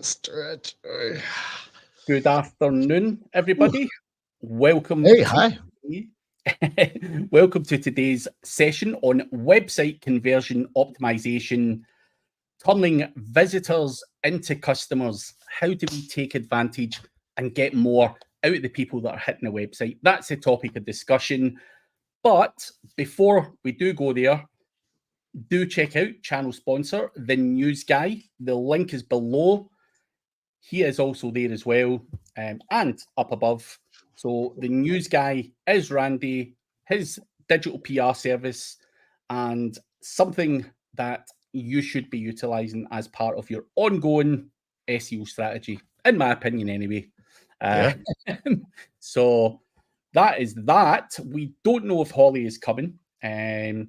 Stretch. Good afternoon, everybody. Welcome Hey, to hi. welcome to today's session on website conversion optimization, turning visitors into customers. How do we take advantage and get more out of the people that are hitting the website? That's the topic of discussion. But before we do go there, do check out channel sponsor, The News Guy. The link is below. He is also there as well, and up above. So the news guy is Randy, his digital PR service, and something that you should be utilizing as part of your ongoing SEO strategy, in my opinion, anyway. Uh, Yeah. so that is that. We don't know if Holly is coming.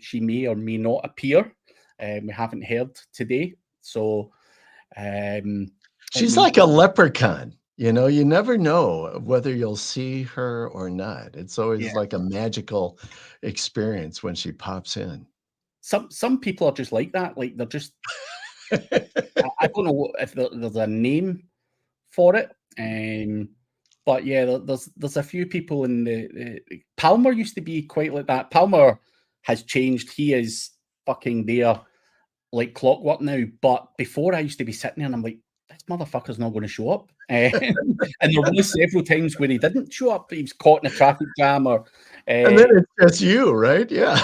She may or may not appear. We haven't heard today. So She's like a leprechaun. You know, you never know whether you'll see her or not. It's always yeah. like a magical experience when she pops in. Some people are just like that. Like they're just I don't know if there's a name for it. But yeah, there's a few people in the Palmer used to be quite like that. Palmer has changed. He is fucking there like clockwork now. But before I used to be sitting there and I'm like, this motherfucker's not going to show up. And there was several times where he didn't show up. He was caught in a traffic jam or And then it's just you, right? Yeah.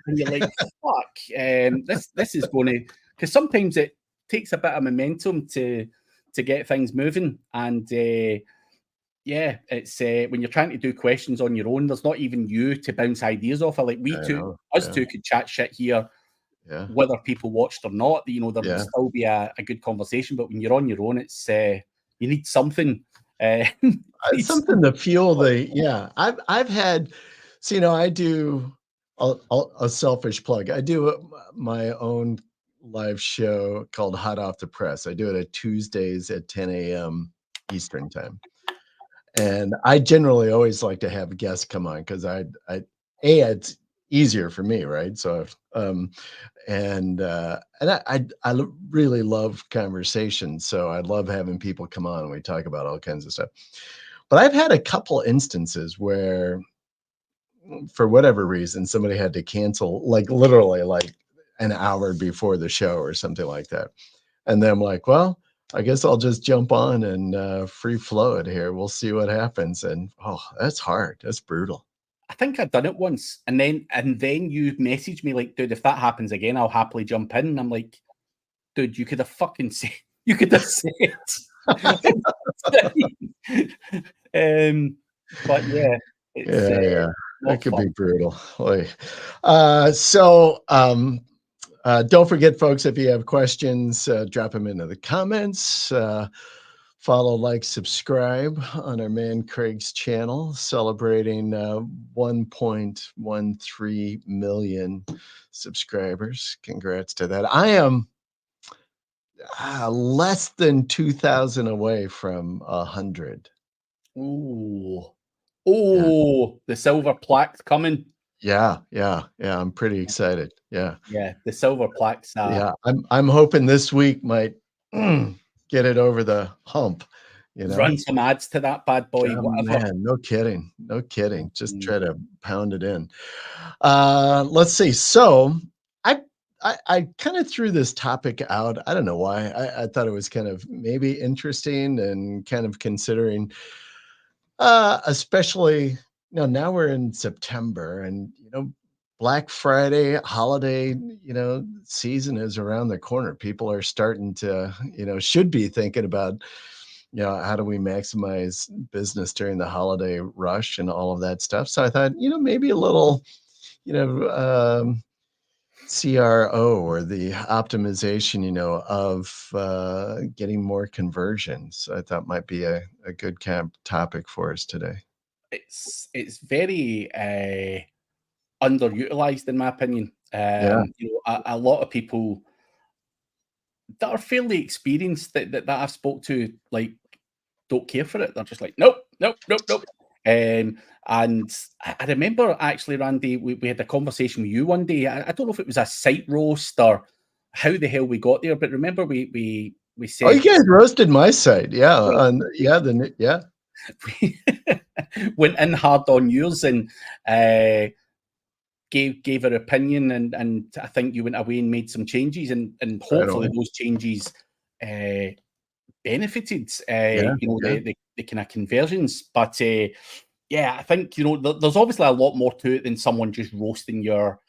and you're like, fuck, this is going to, because sometimes it takes a bit of momentum to get things moving. And yeah, it's when you're trying to do questions on your own, there's not even you to bounce ideas off. Like us two could chat shit here, whether people watched or not. You know, there would still be a good conversation. But when you're on your own, it's you need something. Something to fuel the I've had. So, you know, I do a selfish plug. I do my own live show called Hot Off the Press. I do it at Tuesdays at 10 a.m. Eastern time. And I generally always like to have guests come on because it's easier for me, right? So, and I really love conversations. So I love having people come on and we talk about all kinds of stuff. But I've had a couple instances where, for whatever reason, somebody had to cancel, like literally like an hour before the show or something like that. And then I'm like, well, I guess I'll just jump on and free flow it here. We'll see what happens. And that's hard. That's brutal. I think I've done it once, and then you messaged me like, dude, if that happens again, I'll happily jump in. And I'm like, dude, you could have fucking said, you could have said. But yeah, yeah, that could fun. be brutal. Don't forget, folks, if you have questions, drop them into the comments. Follow, like, subscribe on our man Craig's channel, celebrating 1.13 million subscribers. Congrats to that. I am less than 2,000 away from 100. Ooh, the silver plaque's coming. Yeah. I'm pretty excited. Yeah, the silver plaque's. I'm hoping this week might get it over the hump. You know, run some ads to that bad boy. Whatever. Man, no kidding. Just try to pound it in. Let's see. So I kind of threw this topic out. I don't know why. I thought it was kind of maybe interesting and kind of considering, especially, now we're in September and, Black Friday holiday, season is around the corner. People are starting to, should be thinking about, how do we maximize business during the holiday rush and all of that stuff. So I thought, maybe a little, CRO, or the optimization, of getting more conversions. I thought might be a good topic for us today. It's very underutilized, in my opinion. A lot of people that are fairly experienced that I've spoke to, like, don't care for it. They're just like, nope. And I remember, actually, Randy, we had a conversation with you one day. I don't know if it was a site roast or how the hell we got there, but remember we we Oh, you said guys roasted my site. Yeah. Yeah. we went in hard on yours and gave our opinion, and I think you went away and made some changes, and Right hopefully away. those changes benefited Yeah. Yeah. the kind of conversions. But yeah, I think there's obviously a lot more to it than someone just roasting your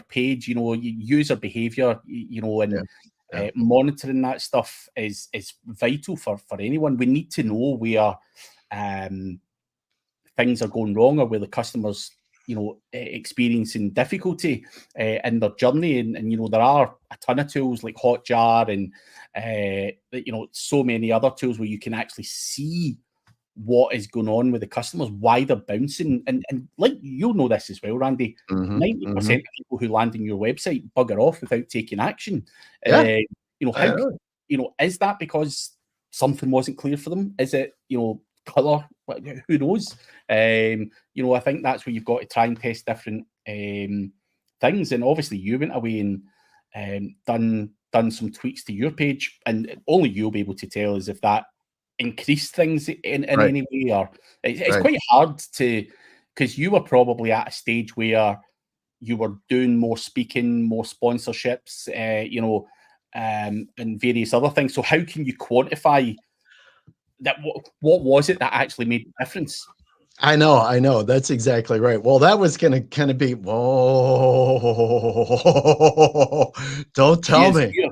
page. User behavior, Yeah. and Yeah. monitoring that stuff is vital for anyone. We need to know where um, things are going wrong, or where the customers experiencing difficulty in their journey, and there are a ton of tools like Hotjar and so many other tools where you can actually see what is going on with the customers, why they're bouncing, and like you'll know this as well, Randy. Mm-hmm. 90% of people who land on your website bugger off without taking action. Yeah. How is that because something wasn't clear for them? Is it color? Who knows? I think that's where you've got to try and test different things. And obviously, you went away and done some tweaks to your page, and only you'll be able to tell us if that increase things in Right. any way, or it's Right. quite hard to, because you were probably at a stage where you were doing more speaking, more sponsorships, and various other things. So how can you quantify that? What was it that actually made the difference? I know. That's exactly right. Well, that was going to kind of be, whoa, don't She tell is me. here.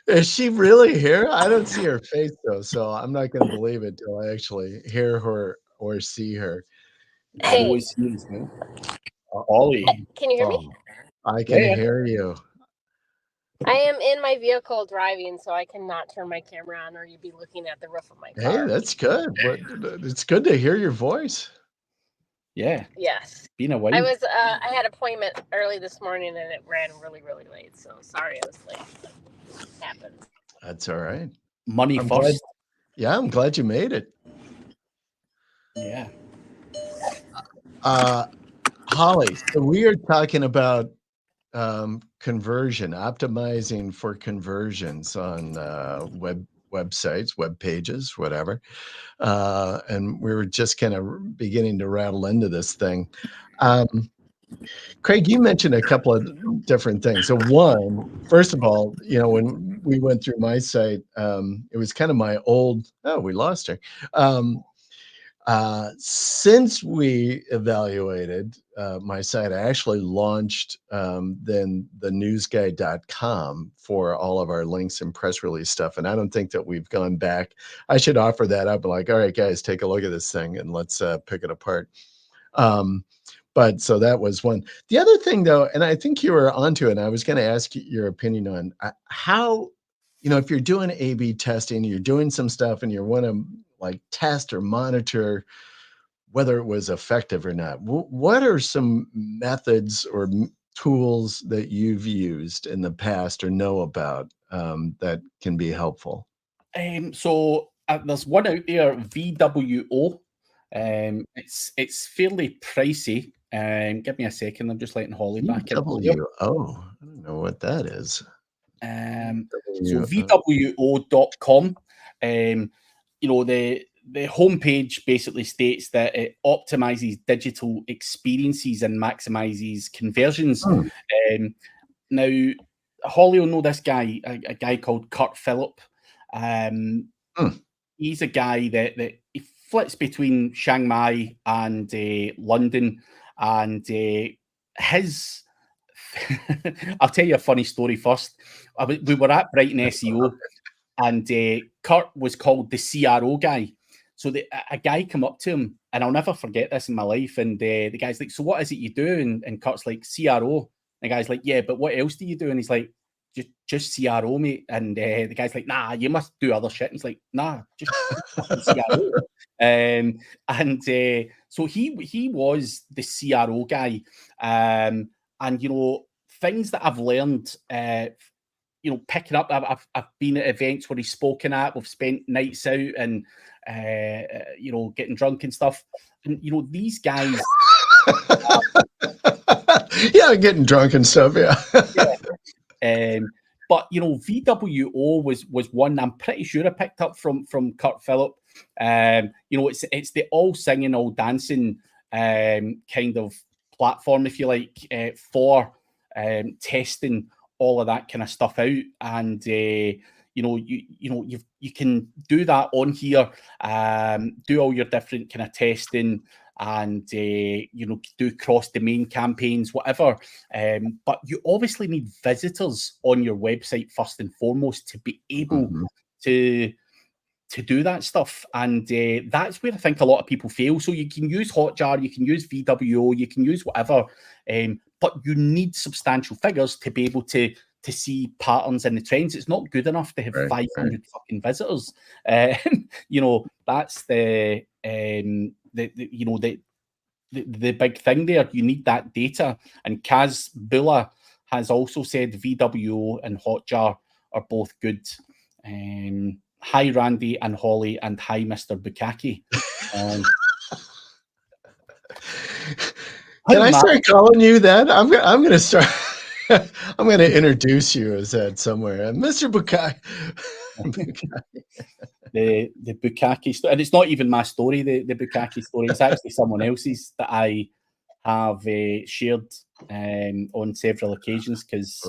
Is she really here? I don't see her face though, so I'm not going to believe it till I actually hear her or see her. Joe Hey, is here as well. Oh, Ollie. can you hear me? oh, I can Yeah. hear you. I am in my vehicle driving, so I cannot turn my camera on, or you'd be looking at the roof of my Hey, car. that's good. It's good to hear your voice. Yeah. Yes, Been a while. I was. I had an appointment early this morning, and it ran really, really late. So sorry I was late. It happened. That's all right. Money I'm first. glad. Yeah, I'm glad you made it. Yeah. Holly, so we are talking about conversion, optimizing for conversions on websites, web pages, whatever. And we were just kind of beginning to rattle into this thing. Craig, you mentioned a couple of different things. So one, first of all, when we went through my site, it was kind of my old, oh, we lost her. Since we evaluated my site, I actually launched then the newsguy.com for all of our links and press release stuff. And I don't think that we've gone back. I should offer that up. Like, all right, guys, take a look at this thing and let's pick it apart. But so that was one. The other thing, though, and I think you were onto it, and I was going to ask your opinion on how, if you're doing A/B testing, you're doing some stuff, and you want to like test or monitor whether it was effective or not. What are some methods or tools that you've used in the past or know about that can be helpful? So there's one out there, VWO. It's fairly pricey. Give me a second. I'm just letting Holly back in here. VWO. I don't know what that is. So VWO.com. The homepage basically states that it optimizes digital experiences and maximizes conversions. Now, Holly will know this guy, a guy called Kurt Phillip. He's a guy that he flits between Chiang Mai and London, and his I'll tell you a funny story first. We were at Brighton SEO, and Kurt was called the CRO guy. So a guy come up to him, and I'll never forget this in my life. And the guy's like, "So what is it you do?" And Kurt's like, "CRO." And the guy's like, "Yeah, but what else do you do?" And he's like, "Just CRO, mate." And the guy's like, "Nah, you must do other shit." And he's like, "Nah, just fucking CRO." So he was the CRO guy. And things that I've learned, picking up. I've been at events where he's spoken at. We've spent nights out and getting drunk and stuff. And these guys. Yeah, getting drunk and stuff. Yeah. Yeah. But you know, VWO was one I'm pretty sure I picked up from Kurt Phillip. You know, it's the all singing, all dancing kind of platform, if you like, for testing all of that kind of stuff out. And you know, you can do that on here, do all your different kind of testing, and you know, do cross-domain campaigns, whatever. But you obviously need visitors on your website first and foremost to be able to do that stuff. And that's where I think a lot of people fail. So you can use Hotjar, you can use VWO, you can use whatever, but you need substantial figures to be able to see patterns in the trends. It's not good enough to have 500 fucking visitors. You know, that's the you know, the big thing there. You need that data. And Kaz Bula has also said VWO and Hotjar are both good. Hi, Randy and Holly, and hi, Mr. Bukaki. Can I start calling you that? I'm gonna start. I'm gonna introduce you as that somewhere, Mr. Bukaki. the Bukaki story, and it's not even my story. The Bukaki story. It's actually someone else's that I have shared on several occasions because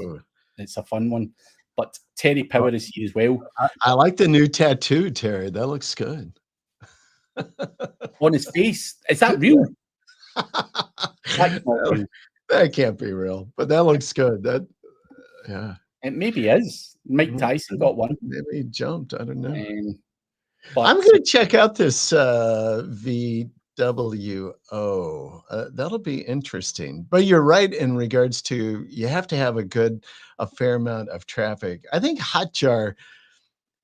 it's a fun one. But Terry Power is here as well. I like the new tattoo, Terry. That looks good. On his face. Is that real? That's not real. That can't be real, but that looks good. That, yeah. It maybe is. Mike Tyson got one. Maybe he jumped. I don't know. But I'm going to check out this VWO. That'll be interesting. But you're right in regards to you have to have a fair amount of traffic. I think Hotjar.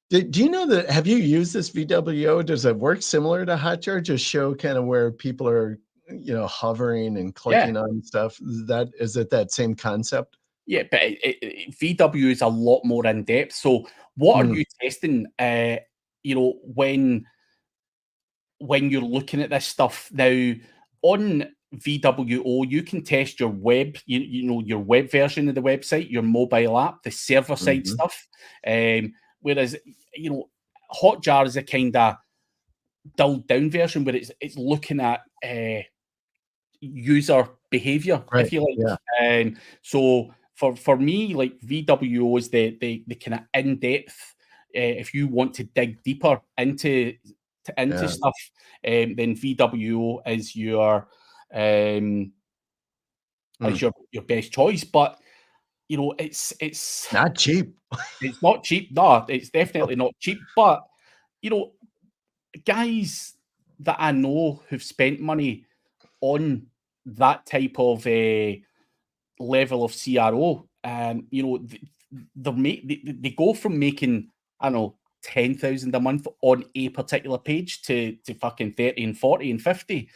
Do you know that? Have you used this VWO? Does it work similar to Hotjar? Just show kind of where people are, you know, hovering and clicking on stuff. Is it that same concept? Yeah, but VW is a lot more in depth. So, what are you testing? You know, when you're looking at this stuff now on VWO, you can test your web, you know, your web version of the website, your mobile app, the server side stuff. Whereas, you know, Hotjar is a kind of dulled down version where it's looking at user behavior, if you like. So for me, like VWO is the kind of in-depth. If you want to dig deeper into stuff, then VWO is your best choice. But you know, it's not cheap. It's not cheap. No, it's definitely not cheap. But you know, guys that I know who've spent money on that type of level of CRO, you know, they go from making, I don't know, 10,000 a month on a particular page to fucking 30 and 40 and 50.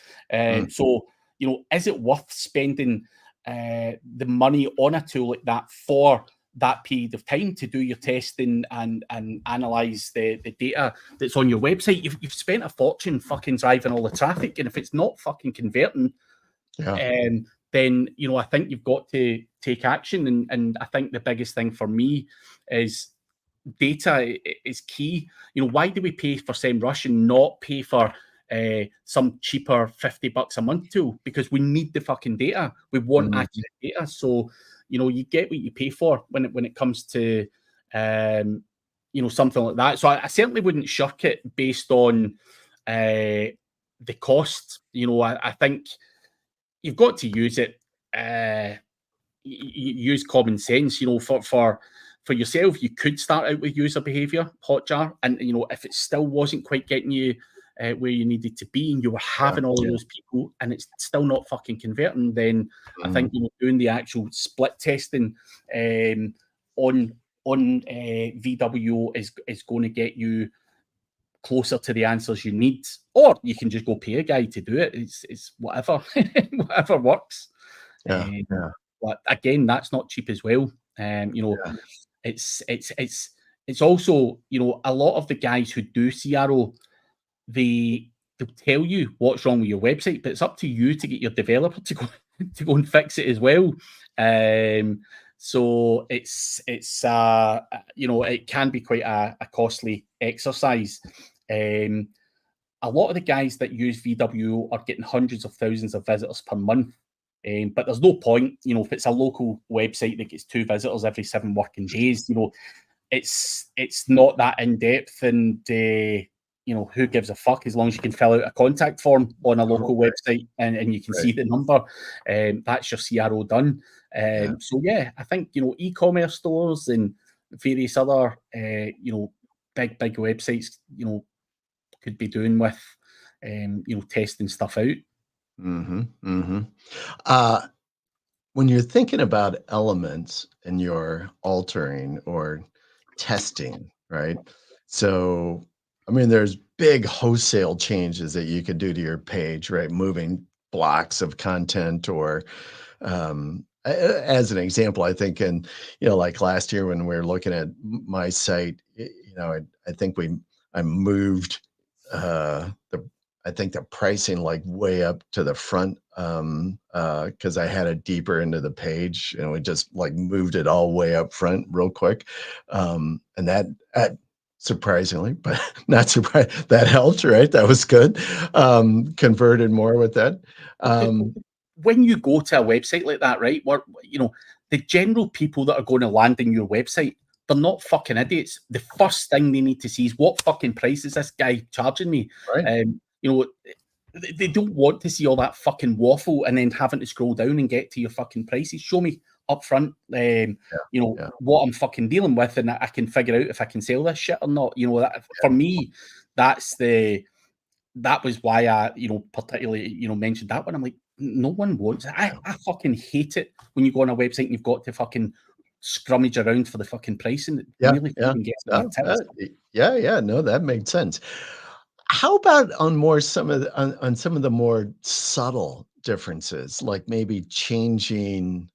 So, you know, is it worth spending the money on a tool like that for that period of time to do your testing and analyze the data that's on your website? You've spent a fortune fucking driving all the traffic, and if it's not fucking converting, then, you know, I think you've got to take action. And I think the biggest thing for me is data is key. You know, why do we pay for SEMrush and not pay for some cheaper $50 a month tool? Because we need the fucking data. We want accurate data. So, you know, you get what you pay for when it comes to, you know, something like that. So I certainly wouldn't shirk it based on the cost. You know, I think you've got to use it. Use common sense. You know, for yourself, you could start out with user behavior, Hotjar, and you know, if it still wasn't quite getting you where you needed to be, and you were having all of those people, and it's still not fucking converting, then I think, you know, doing the actual split testing on VWO is going to get you closer to the answers you need. Or you can just go pay a guy to do it. It's whatever, whatever works. But again, that's not cheap as well. You know, it's also, you know, a lot of the guys who do CRO, they'll tell you what's wrong with your website, but it's up to you to get your developer to go and fix it as well. So it's you know, it can be quite a costly exercise. A lot of the guys that use VWO are getting hundreds of thousands of visitors per month. But there's no point, you know, if it's a local website that gets 2 visitors every 7 working days, you know, it's not that in depth, and you know, who gives a fuck as long as you can fill out a contact form on a local website and you can see the number. That's your CRO done. So yeah, I think, you know, e-commerce stores and various other you know, big websites, you know, could be doing with you know, testing stuff out. Mm-hmm. Mm-hmm. Uh, when you're thinking about elements and you're altering or testing, right? So, I mean, there's big wholesale changes that you could do to your page, right? Moving blocks of content or as an example, I think in, you know, like last year when we were looking at my site, you know, I think I moved the I think the pricing like way up to the front because I had it deeper into the page and we just like moved it all way up front real quick. And that surprisingly, but not surprised, that helped, right? That was good. Converted more with that. When you go to a website like that, right, where, you know, the general people that are going to land in your website, they're not fucking idiots. The first thing they need to see is what fucking price is this guy charging me? Right. You know, they don't want to see all that fucking waffle and then having to scroll down and get to your fucking prices. Show me up front, you know, what I'm fucking dealing with, and I can figure out if I can sell this shit or not. You know, that, for me, that was why I, you know, particularly, you know, mentioned that one. I'm like, no one wants it. I fucking hate it when you go on a website and you've got to fucking scrummage around for the fucking price, and it really fucking gets on my tits. Yeah. No, that makes sense. How about on more some of the, on some of the more subtle differences, like maybe changing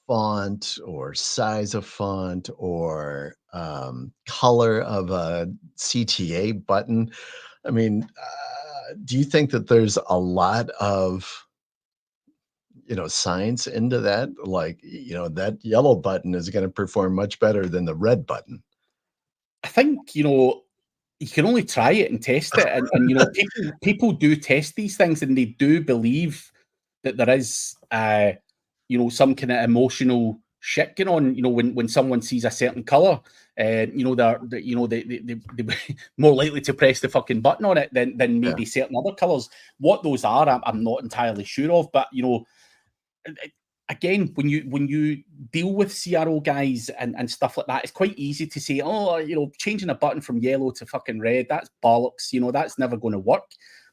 font or size of font or color of a CTA button? I mean, do you think that there's a lot of, you know, science into that? Like, you know, that yellow button is going to perform much better than the red button. I think, you know, you can only try it and test it, and you know, people do test these things, and they do believe that there is, you know, some kind of emotional shit going on. You know, when someone sees a certain color, you know, they're you know, they more likely to press the fucking button on it than maybe certain other colors. What those are, I'm not entirely sure of, but you know, again, when you deal with CRO guys and stuff like that, it's quite easy to say, oh, you know, changing a button from yellow to fucking red, that's bollocks. You know, that's never going to work.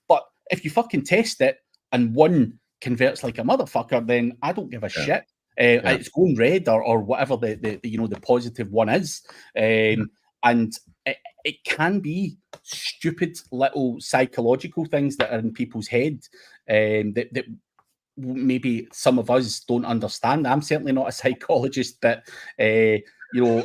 But if you fucking test it and one converts like a motherfucker, then I don't give a shit. It's going red or whatever the you know, the positive one is, and it can be stupid little psychological things that are in people's head, that maybe some of us don't understand. I'm certainly not a psychologist, but you know,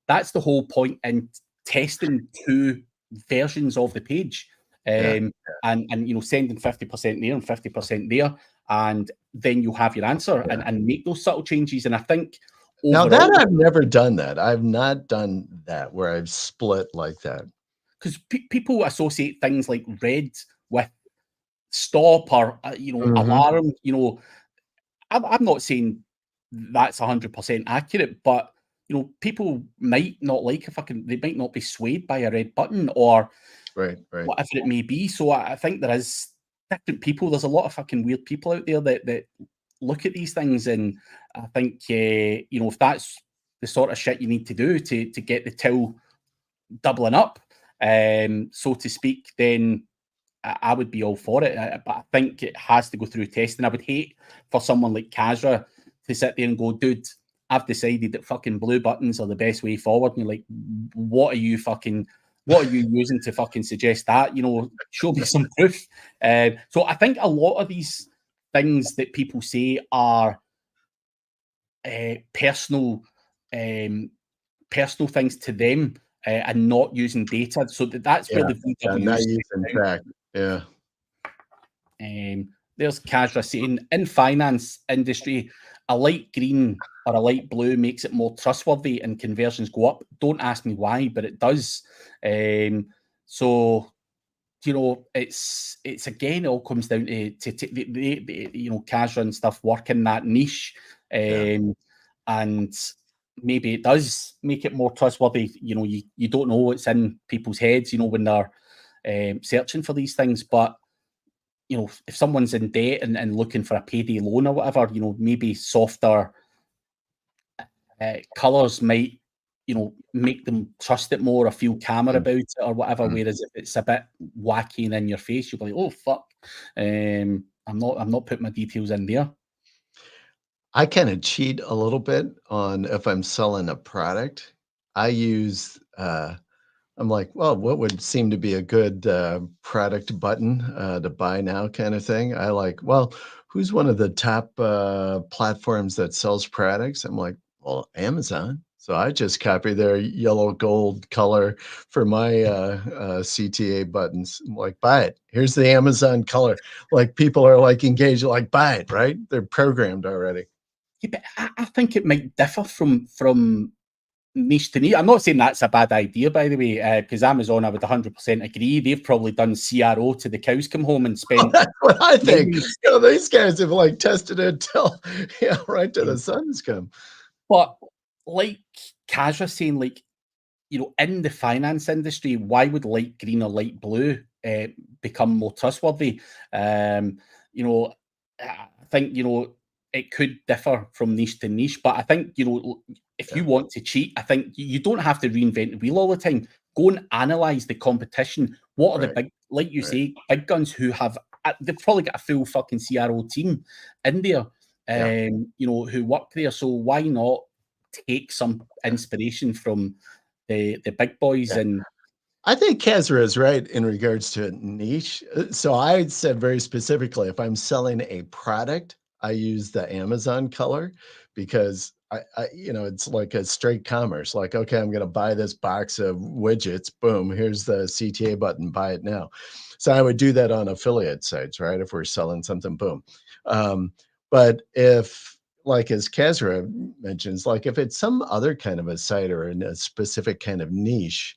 that's the whole point in testing 2 versions of the page, and you know, sending 50% there and 50% there, and then you have your answer and make those subtle changes. And I think Now overall, that I've never done that. I've not done that where I've split like that. because people associate things like red with stop or you know, alarm. You know, I'm not saying that's 100% accurate, but you know, people might not like they might not be swayed by a red button or Right. whatever it may be. So I think there is different people. There's a lot of fucking weird people out there that look at these things, and I think you know, if that's the sort of shit you need to do to get the till doubling up, so to speak, then I would be all for it. But I think it has to go through testing. I would hate for someone like Kazra to sit there and go, dude, I've decided that fucking blue buttons are the best way forward. And you're like, what are you using to fucking suggest that? You know, show me some proof. So I think a lot of these things that people say are personal things to them, and not using data. So that's where the VW not using track. there's Kazra saying, in finance industry, a light green or a light blue makes it more trustworthy and conversions go up. Don't ask me why, but it does. So it's again, it all comes down to the Kazra and stuff work in that niche, and maybe it does make it more trustworthy. You don't know what's in people's heads, when they're searching for these things, but if someone's in debt and looking for a payday loan or whatever, maybe softer colors might make them trust it more or feel calmer about it or whatever. Whereas if it's a bit wacky and in your face, you'll be like, oh fuck, I'm not putting my details in there. I kind of cheat a little bit on if I'm selling a product. I use I'm like, well, what would seem to be a good product button to buy now kind of thing? I like, well, who's one of the top platforms that sells products? I'm like, well, Amazon. So I just copy their yellow gold color for my CTA buttons. I'm like, buy it. Here's the Amazon color. Like people are like engaged, like buy it, right? They're programmed already. Yeah, but I think it might differ from niche to niche. I'm not saying that's a bad idea, by the way, because Amazon, I would 100% agree. They've probably done CRO to the cows come home and spent. That's what I think. millions. These guys have like tested it till right to the sun's come. But like Kaz was saying, like, in the finance industry, why would light green or light blue become more trustworthy? I think, it could differ from niche to niche, but I think, if you want to cheat, I think you don't have to reinvent the wheel all the time. Go and analyze the competition. What are the big, like you say, big guns who have, they've probably got a full fucking CRO team in there, who work there. So why not take some inspiration from the big boys? And I think Kazra is right in regards to niche. So I said very specifically, if I'm selling a product, I use the Amazon color because it's like a straight commerce. Like, okay, I'm going to buy this box of widgets. Boom, here's the CTA button. Buy it now. So I would do that on affiliate sites, right? If we're selling something, boom. But if, like as Kazra mentions, like if it's some other kind of a site or in a specific kind of niche,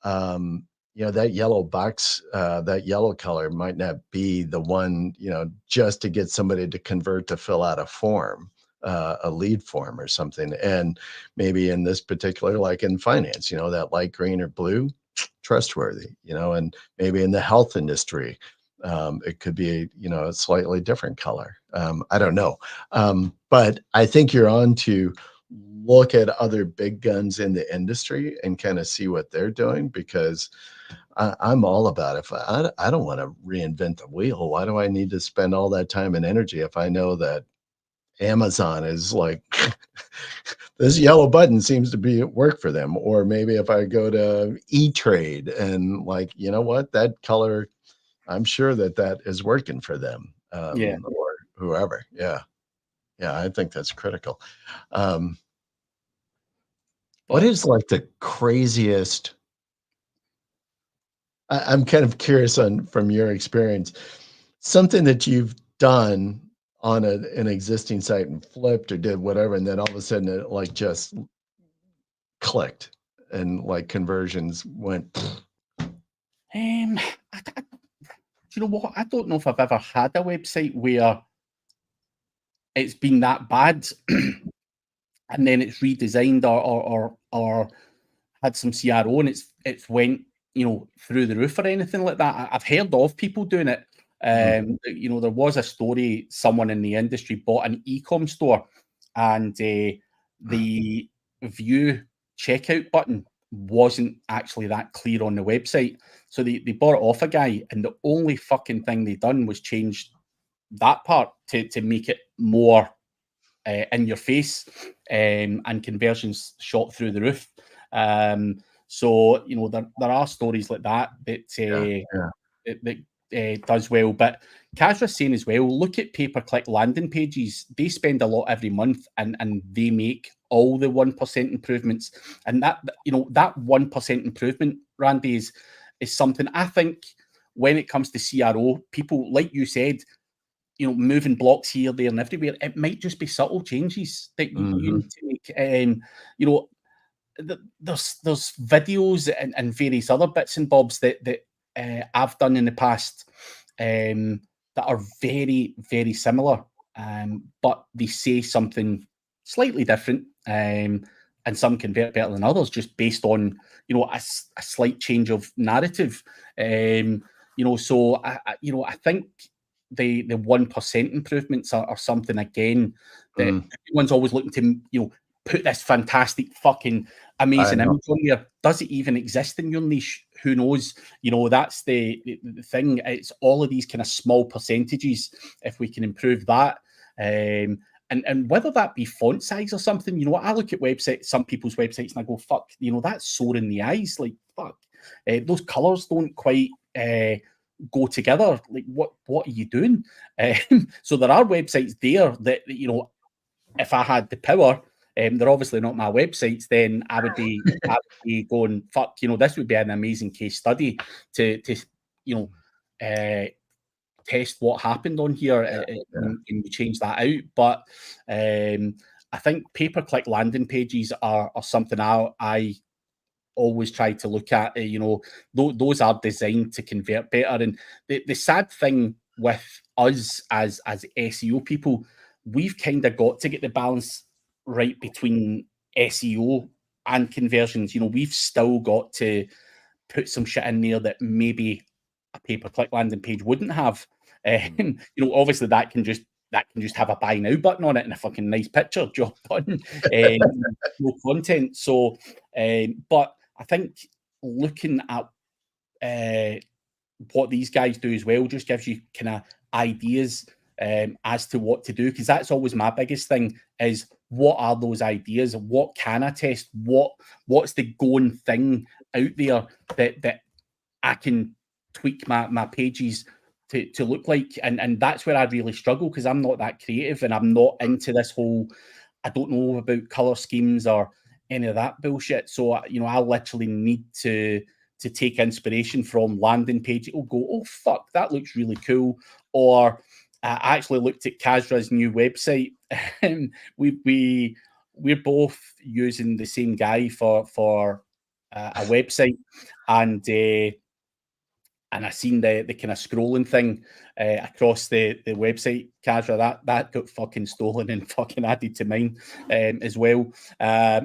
that yellow box, that yellow color might not be the one, just to get somebody to convert to fill out a form, a lead form or something. And maybe in this particular, like in finance, that light green or blue, trustworthy, and maybe in the health industry, it could be, a slightly different color. I don't know. But I think you're on to look at other big guns in the industry and kind of see what they're doing, because I'm all about it. If I don't want to reinvent the wheel. Why do I need to spend all that time and energy if I know that Amazon is like this yellow button seems to be at work for them? Or maybe if I go to E-Trade and like, you know what, that color, I'm sure that is working for them, or whoever. Yeah. I think that's critical. What is like the craziest? I'm kind of curious from your experience, something that you've done on an existing site and flipped or did whatever, and then all of a sudden it like just clicked and like conversions went. You know what? I don't know if I've ever had a website where it's been that bad and then it's redesigned or had some CRO and it's went through the roof or anything like that. I've heard of people doing it. There was a story, someone in the industry bought an e-com store and the view checkout button wasn't actually that clear on the website. So they bought it off a guy, and the only fucking thing they done was change that part to make it more in your face, and conversions shot through the roof. So there are stories like that that does well. But Kaz was saying as well, look at pay-per-click landing pages. They spend a lot every month, and they make all the 1% improvements. And that 1% improvement, Randy, is something I think when it comes to CRO, people, like you said, moving blocks here, there, and everywhere. It might just be subtle changes that you need to make. There's videos and various other bits and bobs that I've done in the past that are very, very similar, but they say something slightly different, and some convert better than others just based on a slight change of narrative. So I think the 1% improvements are something again that everyone's always looking to put this fantastic fucking amazing image on there. Does it even exist in your niche? Who knows? That's the thing. It's all of these kind of small percentages. If we can improve that, and whether that be font size or something, I look at websites, some people's websites, and I go, fuck, that's sore in the eyes. Like, fuck, those colors don't quite go together. Like, what are you doing? So there are websites there that if I had the power, they're obviously not my websites, then I would be going, fuck, this would be an amazing case study to test what happened on here and you change that out. But I think pay-per-click landing pages are something I always try to look at. Those are designed to convert better. And the sad thing with us as SEO people, we've kind of got to get the balance right between SEO and conversions. We've still got to put some shit in there that maybe a pay-per-click landing page wouldn't have. Obviously that can just have a buy now button on it and a fucking nice picture, job done. No content. So, but I think looking at what these guys do as well just gives you kind of ideas as to what to do, because that's always my biggest thing is what are those ideas? What can I test? What's the going thing out there that I can tweak my pages to look like? And that's where I really struggle, because I'm not that creative and I'm not into this whole, I don't know about color schemes or any of that bullshit. So, I literally need to take inspiration from landing page. It'll go, oh, fuck, that looks really cool. Or I actually looked at Kazra's new website. We're both using the same guy for a website, and I seen the kind of scrolling thing across the website, Kazra, that got fucking stolen and fucking added to mine as well.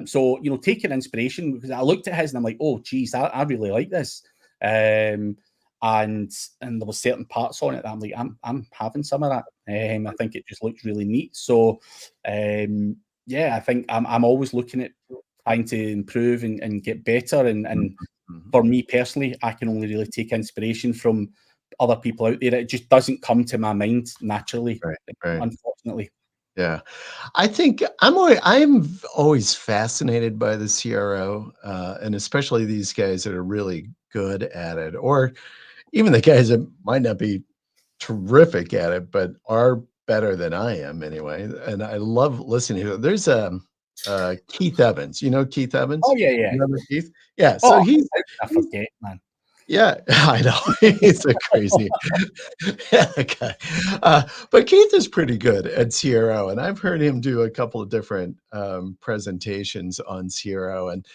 So, taking inspiration, because I looked at his and I'm like, oh, geez, I really like this. And there was certain parts on it that I'm like, I'm having some of that. I think it just looks really neat. So, I think I'm always looking at trying to improve and get better. And for me personally, I can only really take inspiration from other people out there. It just doesn't come to my mind naturally, unfortunately. Yeah, I think I'm always fascinated by the CRO, and especially these guys that are really good at it, or even the guys that might not be terrific at it, but are better than I am anyway. And I love listening to it. There's Keith Evans. You know Keith Evans? Oh, yeah. Remember Keith? Yeah. So I forget, man. Yeah, I know. He's a crazy guy. But Keith is pretty good at CRO, and I've heard him do a couple of different presentations on CRO, and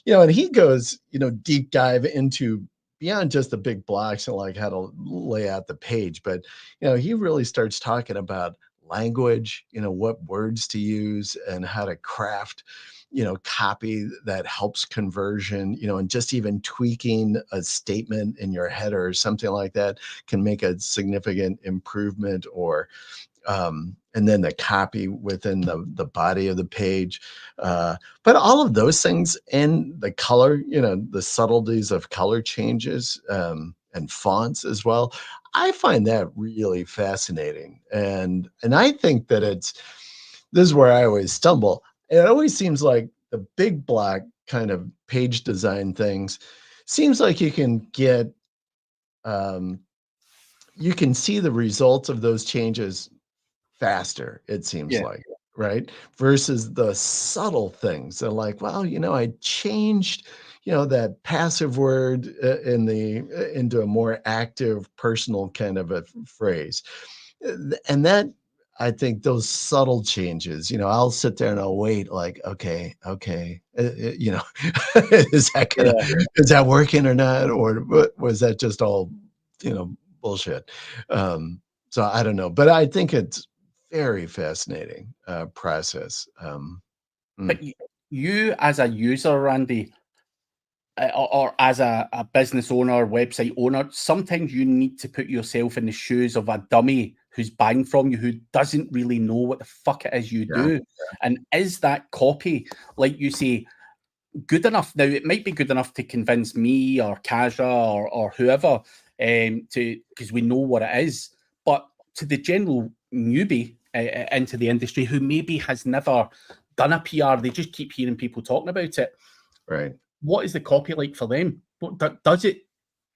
and he goes, deep dive into beyond just the big blocks and like how to lay out the page, but he really starts talking about language, what words to use and how to craft copy that helps conversion, and just even tweaking a statement in your header or something like that can make a significant improvement. Or and then the copy within the body of the page, but all of those things, and the color, the subtleties of color changes, and fonts as well. I find that really fascinating, and I think that this is where I always stumble. It always seems like the big block kind of page design things seems like you can get, you can see the results of those changes faster, it seems like, right? Versus the subtle things. They're like, well, I changed, that passive word into a more active personal kind of a phrase. And that, I think those subtle changes, I'll sit there and I'll wait like, okay, is that gonna, Yeah. is that working or not? Or was that just all, bullshit? So I don't know, but I think it's very fascinating process. Mm, But you as a user, Randy, or as a business owner, website owner, sometimes you need to put yourself in the shoes of a dummy who's buying from you, who doesn't really know what the fuck it is you yeah, do. And is that copy, like you say, good enough? Now, it might be good enough to convince me or Kaja or whoever, because we know what it is. But to the general newbie into the industry who maybe has never done a PR, they just keep hearing people talking about it. right. What is the copy like for them? Does it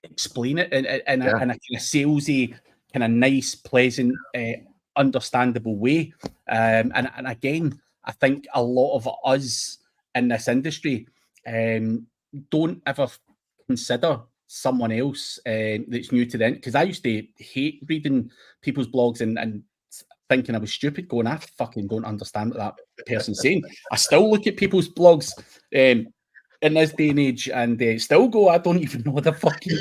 explain it in a Yeah, kind of salesy, kind of nice, pleasant, understandable way? And again, I think a lot of us in this industry don't ever consider someone else that's new to them. Because I used to hate reading people's blogs and thinking I was stupid, going, I fucking don't understand what that person's saying. I still look at people's blogs in this day and age and still go, I don't even know what the fucking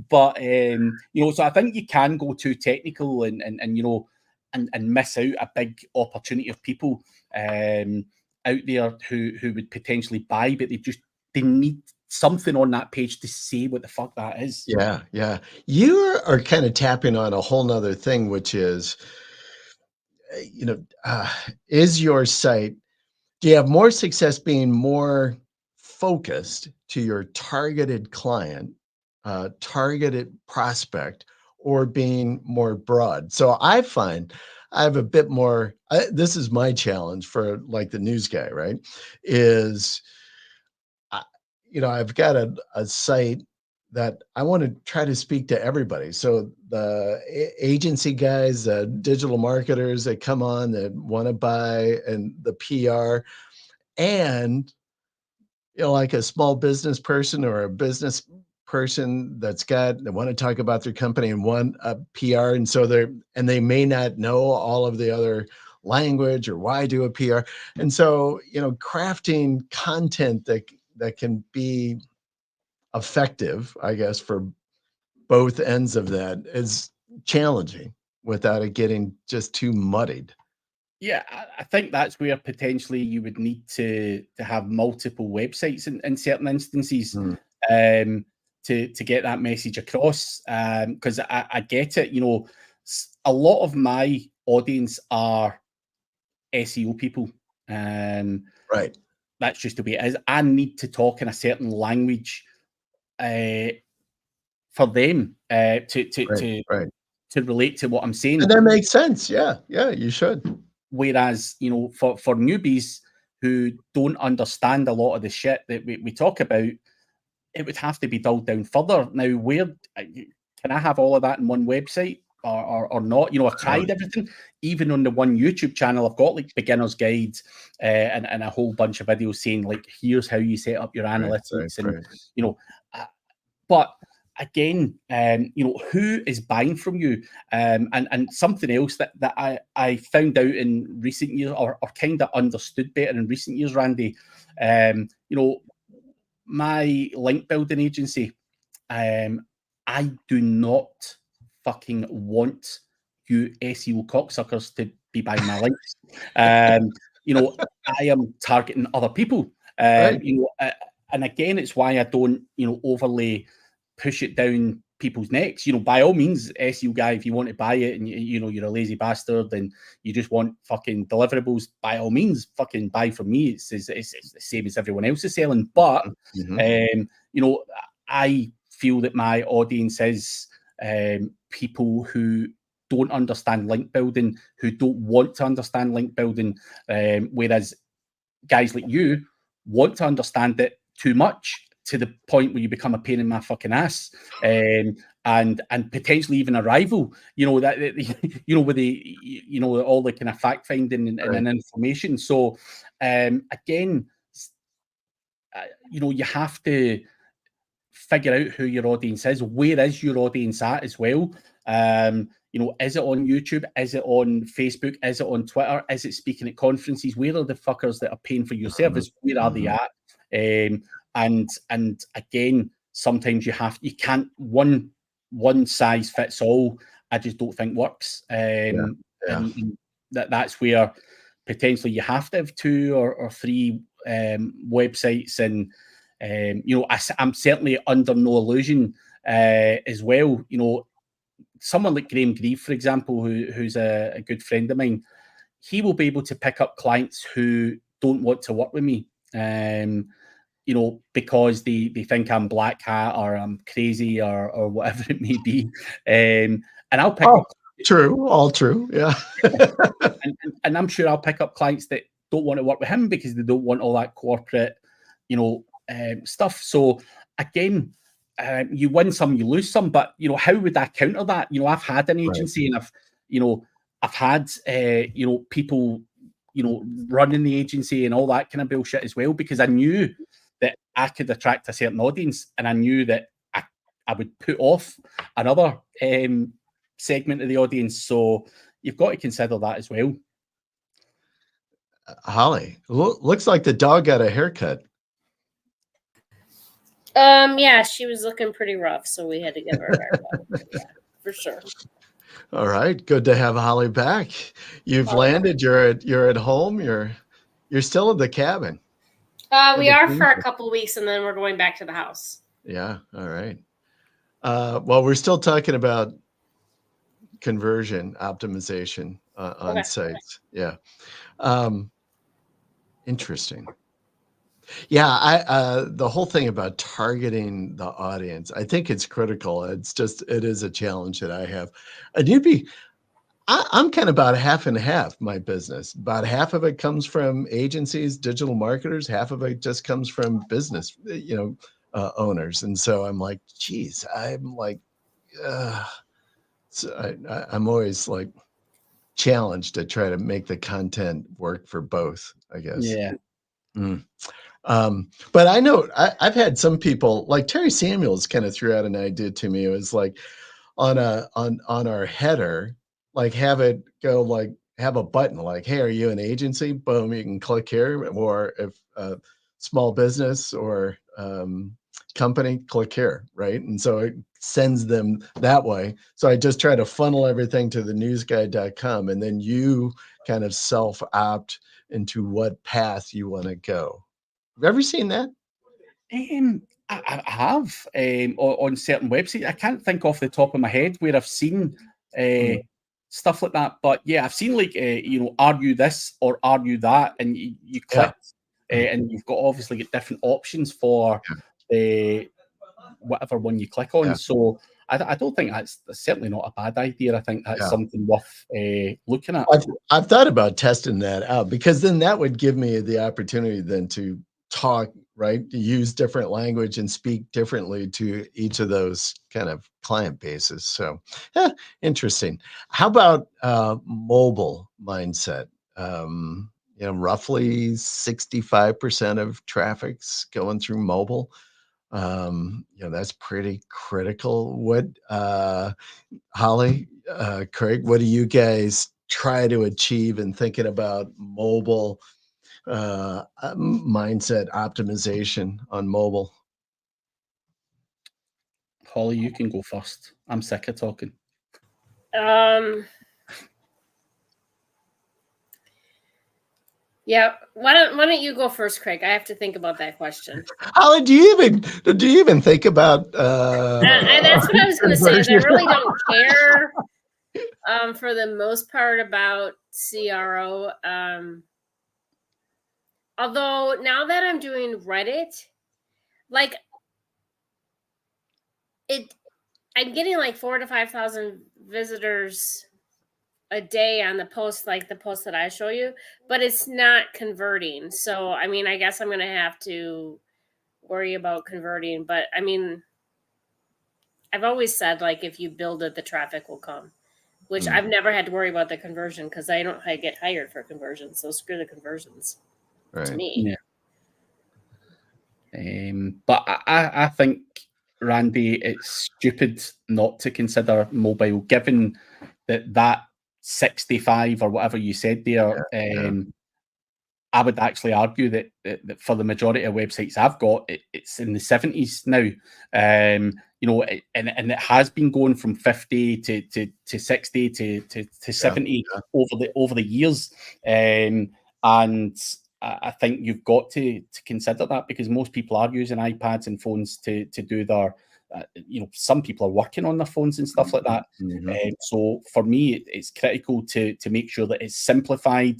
but so I think you can go too technical and miss out a big opportunity of people out there who would potentially buy, but they need something on that page to say what the fuck that is. yeah, yeah. You are kind of tapping on a whole nother thing, which is, is your site, do you have more success being more focused to your targeted client, targeted prospect, or being more broad? So I find I have a bit more, this is my challenge for like the news guy, right? Is, I, I've got a site that I want to try to speak to everybody. So the agency guys, the digital marketers that come on that want to buy, and the PR, and like a small business person or a business person they want to talk about their company and want a PR, and so they may not know all of the other language or why do a PR, and so crafting content that can be effective, I guess, for both ends of that is challenging without it getting just too muddied. Yeah, I think that's where potentially you would need to have multiple websites in certain instances Mm, to get that message across. Because I get it, a lot of my audience are SEO people. right, That's just the way it is. I need to talk in a certain language uh, for them right, right. to relate to what I'm And saying. that makes sense. Yeah, yeah, you should. Whereas, for newbies who don't understand a lot of the shit that we talk about, it would have to be dulled down further. Now, where can I have all of that in one website or not? I've tried everything. Even on the one YouTube channel, I've got like beginner's guides and a whole bunch of videos saying like, here's how you set up your Right, right, analytics, and right. uh, but again, who is buying from you? And something else that I found out in recent years, or kind of understood better in recent years, Randy. My link building agency, I do not fucking want you SEO cocksuckers to be buying my links. Um, I am targeting other people. Right. And again, it's why I don't, overly push it down people's necks. By all means, SEO guy, if you want to buy it and you're a lazy bastard and you just want fucking deliverables, by all means, fucking buy from me. It's the same as everyone else is selling. But Mhm. I feel that my audience is people who don't understand link building, who don't want to understand link building, whereas guys like you want to understand it too much to the point where you become a pain in my fucking ass, and potentially even a rival. With the all the kind of fact finding and information. So again, you have to figure out who your audience is. Where is your audience at as well? Is it on YouTube? Is it on Facebook? Is it on Twitter? Is it speaking at conferences? Where are the fuckers that are paying for your service? Where are they at? And again, sometimes you can't one size fits all. I just don't think works. And that's where potentially you have to have 2 or 3 websites. And I'm certainly under no illusion as well. Someone like Graham Grieve, for example, who's a good friend of mine, he will be able to pick up clients who don't want to work with me, because they think I'm black hat or I'm crazy or whatever it may be. And I'll pick up. All true. Yeah. and I'm sure I'll pick up clients that don't want to work with him because they don't want all that corporate, stuff. So again, you win some, you lose some, but how would I counter that? I've had an agency, and I've had people running the agency and all that kind of bullshit as well, because I knew that I could attract a certain audience, and I knew that I would put off another segment of the audience. So you've got to consider that as well. Holly, looks like the dog got a haircut. Yeah, she was looking pretty rough, so we had to give her a haircut. Yeah, for sure. All right, good to have Holly back. You've landed. You're at home. You're still in the cabin. We are for a couple of weeks, and then we're going back to the house. Yeah. All right. Well, we're still talking about conversion optimization on sites. Yeah. Interesting. Yeah, the whole thing about targeting the audience, I think it's critical. It is a challenge that I have. I'm kind of about half and half my business. About half of it comes from agencies, digital marketers. Half of it just comes from business, owners. And so I'm like, geez, I'm like, so I'm always like challenged to try to make the content work for both, I guess. Yeah. But I know I've had some people, like Terry Samuels kind of threw out an idea to me. It was like on our header, like have it go, like have a button like, hey, are you an agency? Boom, you can click here. Or if small business or company, click here, right? And so it sends them that way. So I just try to funnel everything to the newsguy.com, and then you kind of self-opt into what path you want to go. Have you ever seen that? I have on certain websites. I can't think off the top of my head where I've seen stuff like that. But yeah, I've seen like, are you this or are you that? And you click, and you've got obviously get different options for whatever one you click on. So I don't think that's certainly not a bad idea. I think that's something worth looking at. I've thought about testing that out, because then that would give me the opportunity then to talk, right? To use different language and speak differently to each of those kind of client bases. So interesting. How about mobile mindset? Roughly 65% of traffic's going through mobile. That's pretty critical. What Holly, Craig, what do you guys try to achieve in thinking about mobile mindset optimization on mobile? Holly, you can go first. I'm sick of talking. Yeah, why don't you go first, Craig? I have to think about that question. Holly, do you even think about? That's what I was going to say. Is I really don't care, for the most part, about CRO. Although now that I'm doing Reddit, like I'm getting like 4,000 to 5,000 visitors a day on the post, like the post that I show you, but it's not converting. So, I mean, I guess I'm going to have to worry about converting. But I mean, I've always said, like, if you build it, the traffic will come, which I've never had to worry about the conversion because I don't get hired for conversions. So screw the conversions to me. Yeah. But I think Randy, it's stupid not to consider mobile, given that 65 or whatever you said there. I would actually argue that for the majority of websites I've got, it's in the 70s now. You know, and it has been going from 50 to 60 to 70 over the years. And I think you've got to consider that, because most people are using iPads and phones to do their, you know, some people are working on their phones and stuff like that. So for me, it's critical to make sure that it's simplified,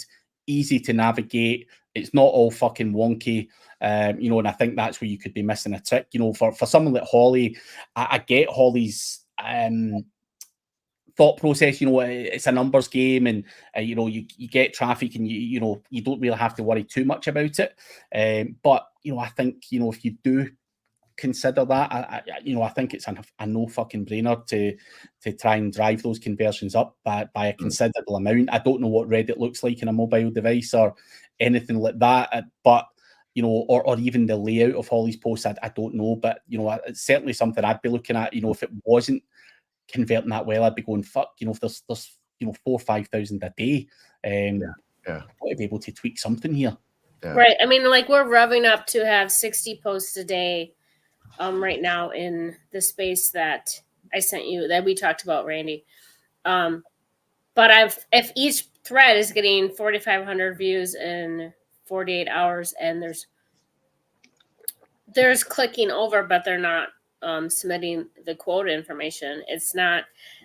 easy to navigate. It's not all fucking wonky. You know, and I think that's where you could be missing a trick. You know, for someone like Holly, I get Holly's thought process. You know, it's a numbers game, and you know, you get traffic, and you know, you don't really have to worry too much about it. But you know, I think, you know, if you do consider that, you know, I think it's a no fucking brainer to try and drive those conversions up by a considerable amount. I don't know what Reddit looks like in a mobile device or anything like that, but you know, or even the layout of Holly's posts, I don't know, but you know, it's certainly something I'd be looking at. You know, if it wasn't converting that well, I'd be going, fuck, you know, if there's you know 4,000 or 5,000 a day, I'd be able to tweak something here. Right. I mean, like, we're revving up to have 60 posts a day right now in the space that I sent you, that we talked about, Randy. But if each thread is getting 4,500 views in 48 hours, and there's clicking over, but they're not submitting the quota information, it's not,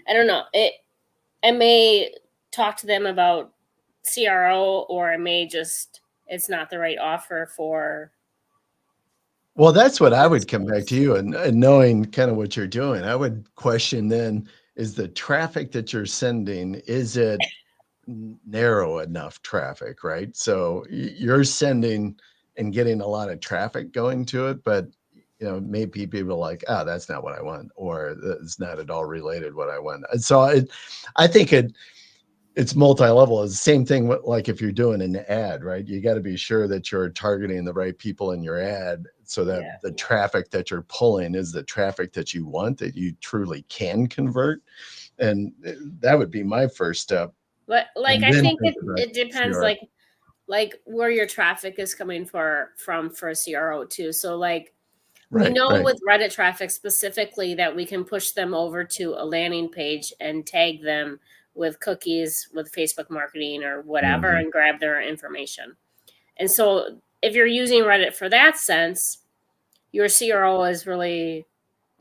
I don't know. I may talk to them about CRO, or I may just, it's not the right offer for. Well, that's what I would come back to you, and knowing kind of what you're doing, I would question then, is the traffic that you're sending, is it narrow enough traffic, right? So you're sending and getting a lot of traffic going to it, but you know, maybe people are like, oh, that's not what I want, or it's not at all related what I want. And so I think it's multi-level. It's the same thing with, like, if you're doing an ad, right? You got to be sure that you're targeting the right people in your ad, so that the traffic that you're pulling is the traffic that you want, that you truly can convert. And that would be my first step. But like, I think it depends, like where your traffic is coming from for a CRO too. So like, we know with Reddit traffic specifically that we can push them over to a landing page and tag them with cookies, with Facebook marketing or whatever, and grab their information. And so if you're using Reddit for that sense, your CRO is really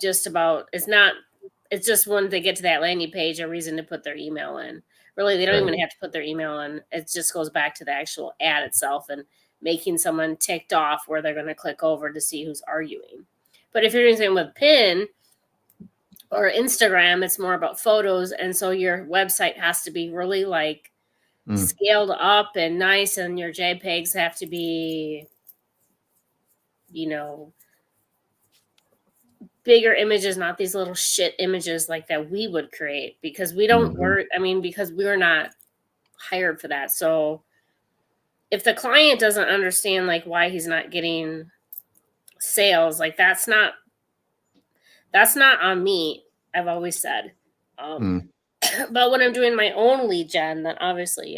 just about, it's just when they get to that landing page, a reason to put their email in. Really, they don't even have to put their email in. It just goes back to the actual ad itself and making someone ticked off where they're going to click over to see who's arguing. But if you're doing something with Pin or Instagram, it's more about photos. And so your website has to be really like scaled up and nice, and your JPEGs have to be, you know, bigger images, not these little shit images like that we would create, because we don't work. I mean, because we're not hired for that. So if the client doesn't understand like why he's not getting sales, like that's not on me. I've always said. But when I'm doing my own lead gen, then obviously,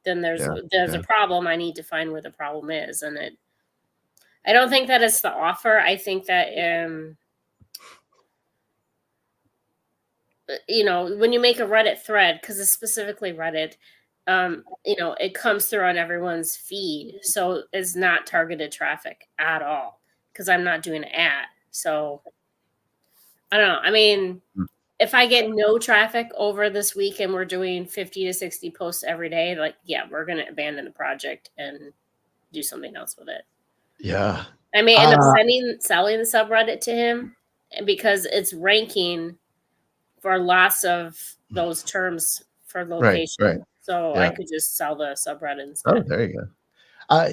then there's a problem. I need to find where the problem is. And I don't think that it's the offer. I think that, you know, when you make a Reddit thread, because it's specifically Reddit, you know, it comes through on everyone's feed. So it's not targeted traffic at all, because I'm not doing an ad. So I don't know. I mean, if I get no traffic over this week and we're doing 50 to 60 posts every day, like, we're going to abandon the project and do something else with it. Yeah. I may end up selling the subreddit to him, because it's ranking for lots of those terms for location. Right. So I could just sell the subreddit instead. Oh, there you go.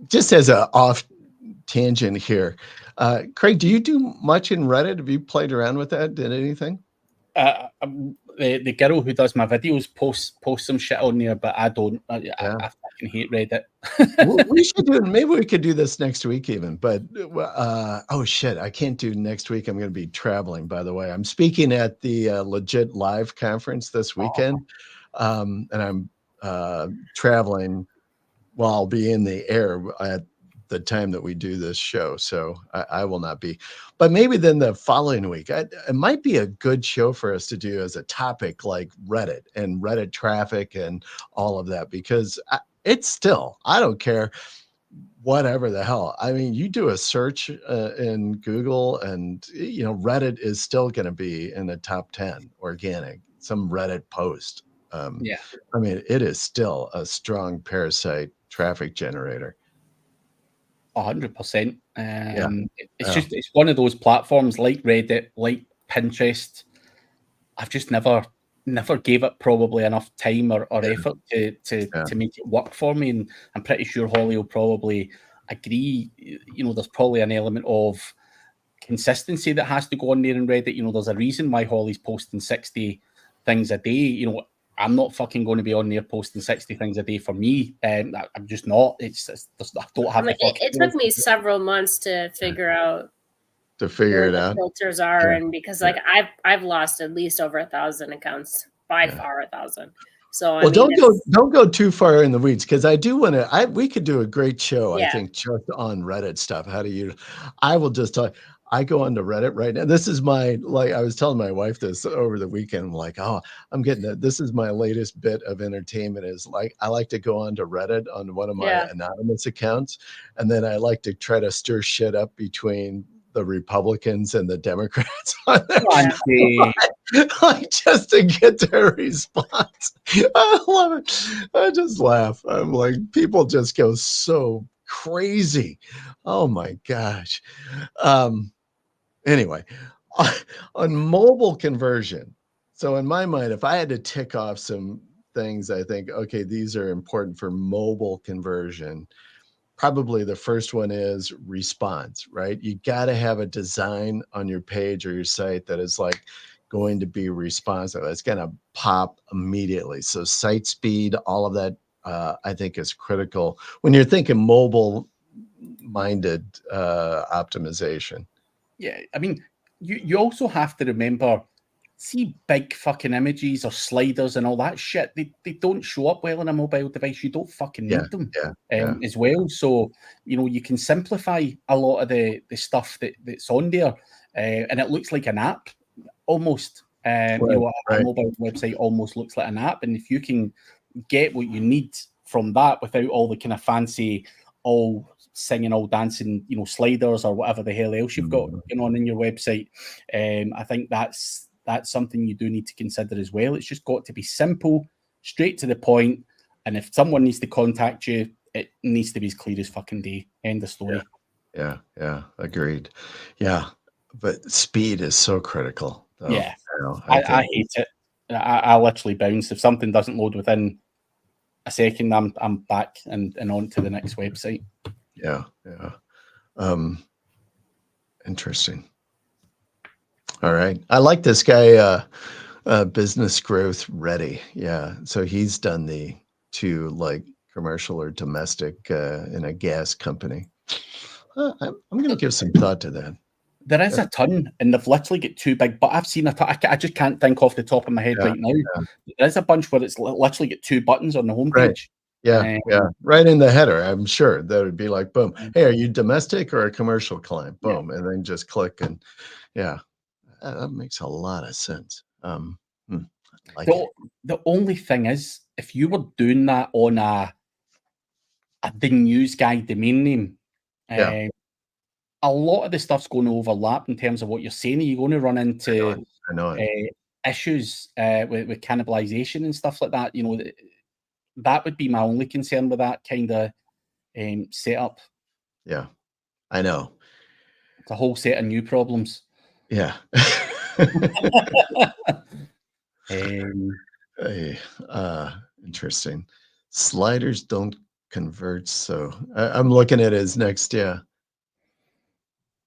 Just as a off tangent here, Craig, do you do much in Reddit? Have you played around with that? Did anything? The girl who does my videos posts some shit on there, but I don't. I fucking hate Reddit. We should do it. Maybe we could do this next week even. But oh shit, I can't do next week. I'm going to be traveling. By the way, I'm speaking at the Legit Live conference this weekend, and I'm traveling. Well, I'll be in the air at the time that we do this show, so I will not be. But maybe then the following week, it might be a good show for us to do as a topic, like Reddit and Reddit traffic and all of that, because it's still, I don't care, whatever the hell. I mean, you do a search in Google, and Reddit is still going to be in the top 10 organic. Some Reddit post. Yeah. I mean, it is still a strong parasite traffic generator. 100%. It's Yeah. just, it's one of those platforms like Reddit, like Pinterest. I've just never gave it probably enough time or effort to make it work for me. And I'm pretty sure Holly will probably agree. There's probably an element of consistency that has to go on there in Reddit. There's a reason why Holly's posting 60 things a day. I'm not fucking going to be on there posting 60 things a day for me. I'm just not. I don't have. It took me several months to figure out it out. Filters are, and because I've lost at least over 1,000 accounts, by far 1,000. So don't go too far in the weeds, because I do want to. We could do a great show. I think just on Reddit stuff. I will just talk. I go onto Reddit right now. This is I was telling my wife this over the weekend. I'm like, I'm getting it. This is my latest bit of entertainment. Is I like to go onto Reddit on one of my anonymous accounts, and then I like to try to stir shit up between the Republicans and the Democrats on like just to get their response. I love it. I just laugh. I'm like, people just go so crazy. Oh my gosh. Anyway, on mobile conversion. So in my mind, if I had to tick off some things, I think, okay, these are important for mobile conversion. Probably the first one is response, right? You got to have a design on your page or your site that is like going to be responsive. It's going to pop immediately. So site speed, all of that, I think is critical when you're thinking mobile minded optimization. Yeah, I mean, you also have to remember, see big fucking images or sliders and all that shit, they don't show up well on a mobile device. You don't fucking need them as well. So, you can simplify a lot of the stuff that's on there, and it looks like an app almost. A mobile website almost looks like an app. And if you can get what you need from that without all the kind of fancy, all singing, all dancing, sliders or whatever the hell else you've got going on in your website, I think that's something you do need to consider as well. It's just got to be simple, straight to the point, and if someone needs to contact you, it needs to be as clear as fucking day. End of story. Yeah, agreed. Yeah, but speed is so critical, though. Yeah, I hate it. I literally bounce if something doesn't load within a second. I'm back and on to the next website. Yeah. Interesting. All right. I like this guy, Business Growth Ready. Yeah. So he's done the two, like commercial or domestic in a gas company. I'm going to give some thought to that. There is a ton, and they've literally got too big, but I've seen a ton. I just can't think off the top of my head right now. There is a bunch where it's literally got 2 buttons on the homepage. Right. Right in the header. I'm sure that would be like, boom. Hey, are you domestic or a commercial client? Boom. And then just click and that makes a lot of sense. The only thing is, if you were doing that on the news guy domain name, a lot of the stuff's going to overlap in terms of what you're saying. You're going to run into issues with cannibalization and stuff like that. That would be my only concern with that kind of setup. Yeah, I know. It's a whole set of new problems. Yeah. Interesting. Sliders don't convert, so I'm looking at his next.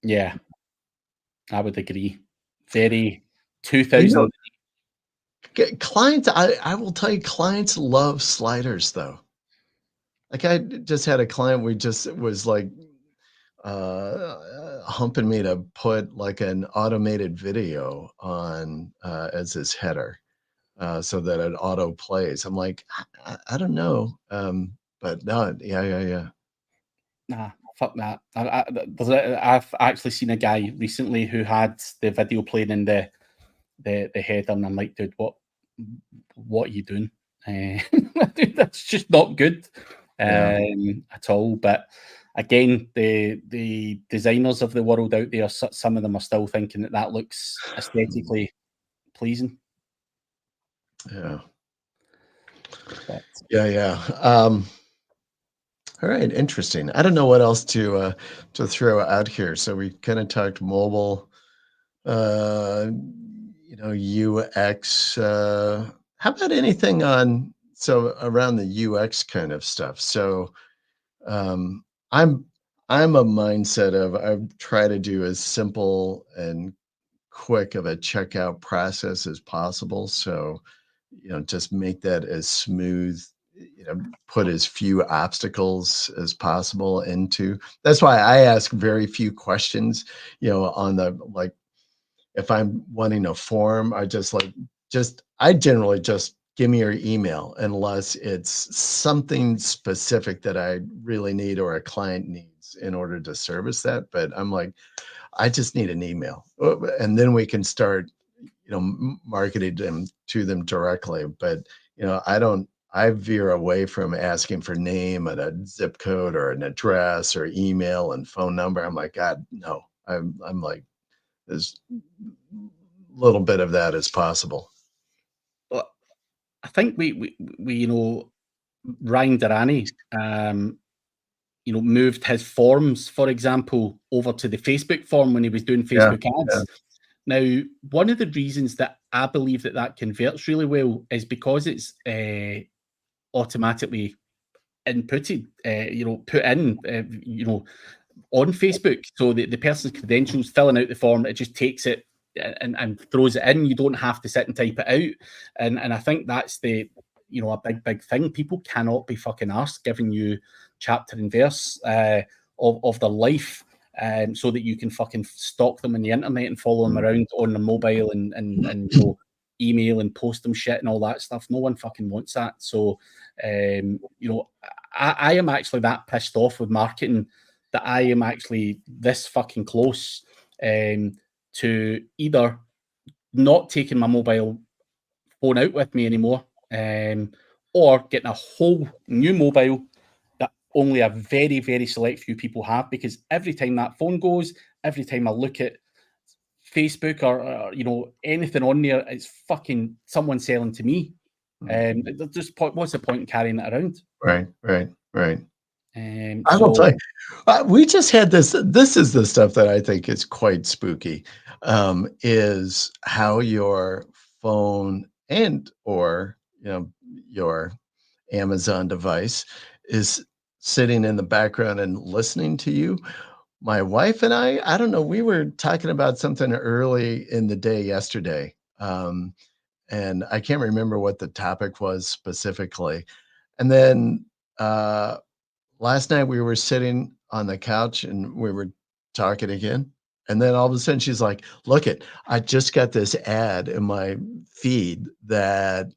Yeah, I would agree. Very 2000. Clients, I will tell you, clients love sliders, though. Like I just had a client, we just was like humping me to put like an automated video on as his header so that it auto plays. I'm like, I don't know. But no, yeah. Nah, fuck that. I've actually seen a guy recently who had the video playing in the header, and I'm like, dude, what are you doing? Dude, that's just not good Yeah. at all. But again, the designers of the world out there, some of them are still thinking that looks aesthetically pleasing. Yeah. But Yeah. All right, interesting. I don't know what else to throw out here. So we kind of talked mobile, uh, UX. How about anything on so around the UX kind of stuff? So um, I'm I'm a mindset of I try to do as simple and quick of a checkout process as possible. So just make that as smooth, put as few obstacles as possible into. That's why I ask very few questions, on the like if I'm wanting a form, I generally just give me your email unless it's something specific that I really need or a client needs in order to service that. But I'm like, I just need an email, and then we can start, marketing them to them directly. But I don't. I veer away from asking for name and a zip code or an address or email and phone number. I'm like, God, no. I'm like as little bit of that as possible. well, I think we Ryan Durrani, moved his forms, for example, over to the Facebook form when he was doing Yeah, Facebook yeah, ads. Now, one of the reasons that I believe that converts really well is because it's automatically inputted, put in, on Facebook. So the person's credentials, filling out the form, it just takes it and throws it in. You don't have to sit and type it out. And I think that's a big thing. People cannot be fucking arsed giving you chapter and verse of their life. So that you can fucking stalk them on the internet and follow them around on their mobile and email and post them shit and all that stuff. No one fucking wants that. So I am actually that pissed off with marketing that I am actually this fucking close to either not taking my mobile phone out with me anymore, or getting a whole new mobile that only a very, very select few people have. Because every time that phone goes, every time I look at Facebook or anything on there, it's fucking someone selling to me. Just what's the point in carrying it around? right. I will tell So you, we just had this. This is the stuff that I think is quite spooky. Is how your phone and or your Amazon device is sitting in the background and listening to you. My wife and I don't know, we were talking about something early in the day yesterday. And I can't remember what the topic was specifically. And then last night we were sitting on the couch and we were talking again. And then all of a sudden she's like, look it, I just got this ad in my feed that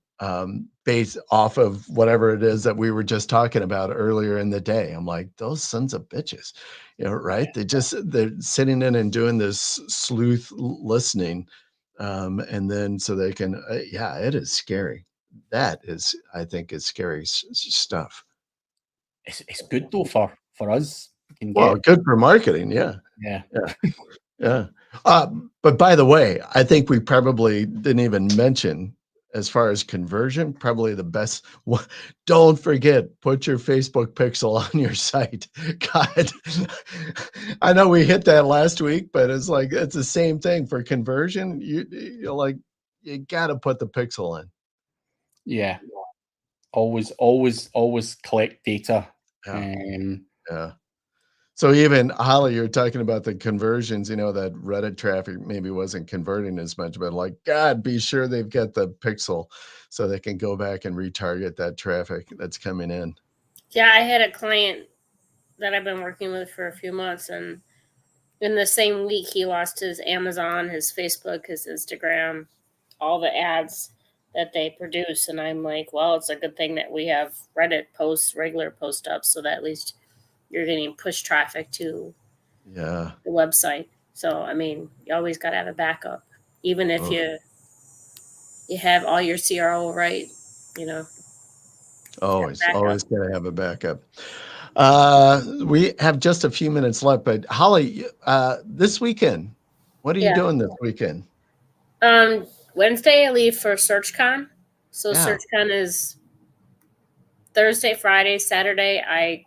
based off of whatever it is that we were just talking about earlier in the day. I'm like, those sons of bitches, right? They're sitting in and doing this sleuth listening. And then so they can, yeah, it is scary. That is, I think, is scary stuff. it's good though for us. We can Well, get good for marketing, yeah, yeah. yeah, yeah. But by the way, I think we probably didn't even mention as far as conversion, probably the best one. Don't forget, put your Facebook pixel on your site. God, I know we hit that last week, but it's like it's the same thing for conversion. You're like, you got to put the pixel in. Yeah, always collect data. Yeah, yeah. So even Holly, you're talking about the conversions, that Reddit traffic maybe wasn't converting as much, but like, God, be sure they've got the pixel so they can go back and retarget that traffic that's coming in. Yeah, I had a client that I've been working with for a few months, and in the same week he lost his Amazon, his Facebook, his Instagram, all the ads that they produce. And I'm like, well, it's a good thing that we have Reddit posts, regular post ups, so that at least you're getting push traffic to Yeah. the website. So I mean, you always got to have a backup, even if Oh. you have all your CRO right. You know, Always backup. gotta have a backup. We have just a few minutes left, but Holly, this weekend, what are you Yeah. doing this weekend? Wednesday I leave for SearchCon. So Yeah. SearchCon is Thursday, Friday, Saturday. I